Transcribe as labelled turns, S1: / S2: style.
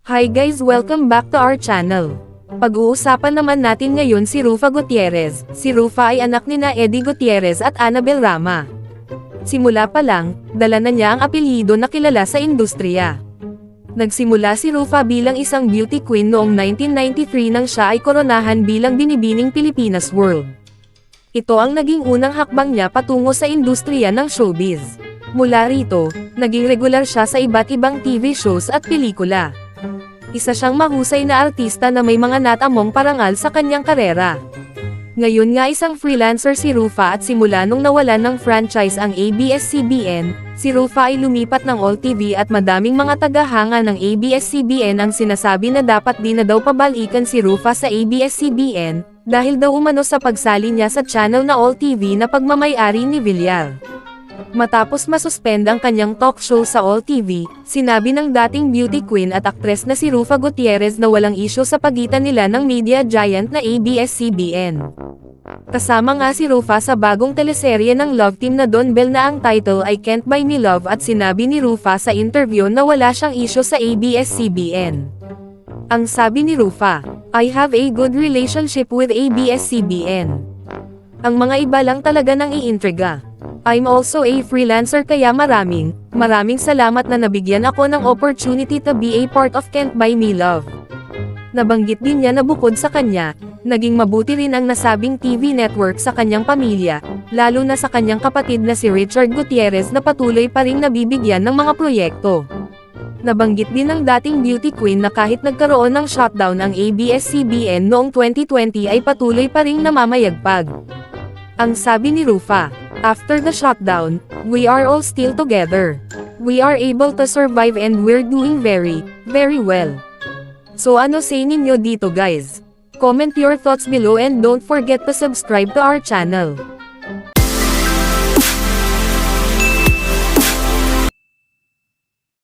S1: Hi guys, welcome back to our channel. Pag-uusapan naman natin ngayon si Rufa Gutierrez. Si Rufa ay anak nina Eddie Gutierrez at Annabel Rama. Simula pa lang, dala na niya ang apelyido na kilala sa industriya. Nagsimula si Rufa bilang isang beauty queen noong 1993 nang siya ay koronahan bilang Binibining Pilipinas World. Ito ang naging unang hakbang niya patungo sa industriya ng showbiz. Mula rito, naging regular siya sa iba't ibang TV shows at pelikula. Isa siyang mahusay na artista na may mga natamong parangal sa kanyang karera. Ngayon nga isang freelancer si Rufa at simula nung nawalan ng franchise ang ABS-CBN, si Rufa ay lumipat ng All TV at madaming mga tagahanga ng ABS-CBN ang sinasabi na dapat di na daw pabalikan si Rufa sa ABS-CBN, dahil daw umano sa pagsali niya sa channel na All TV na pagmamay-ari ni Villar. Matapos masuspend ang kanyang talk show sa All TV, sinabi ng dating beauty queen at aktres na si Rufa Gutierrez na walang isyu sa pagitan nila ng media giant na ABS-CBN. Kasama nga si Rufa sa bagong teleserye ng Love Team na Don Bell na ang title ay Can't Buy Me Love at sinabi ni Rufa sa interview na wala siyang isyu sa ABS-CBN. Ang sabi ni Rufa, "I have a good relationship with ABS-CBN. Ang mga iba lang talaga nang iintriga. I'm also a freelancer kaya maraming salamat na nabigyan ako ng opportunity to be a part of Can't Buy Me Love." Nabanggit din niya na bukod sa kanya, naging mabuti rin ang nasabing TV network sa kanyang pamilya, lalo na sa kanyang kapatid na si Richard Gutierrez na patuloy pa ring nabibigyan ng mga proyekto. Nabanggit din ng dating beauty queen na kahit nagkaroon ng shutdown ang ABS-CBN noong 2020 ay patuloy pa ring namamayagpag. Ang sabi ni Rufa, "After the shutdown, we are all still together. We are able to survive and we're doing very, very well." So ano say ninyo dito guys? Comment your thoughts below and don't forget to subscribe to our channel.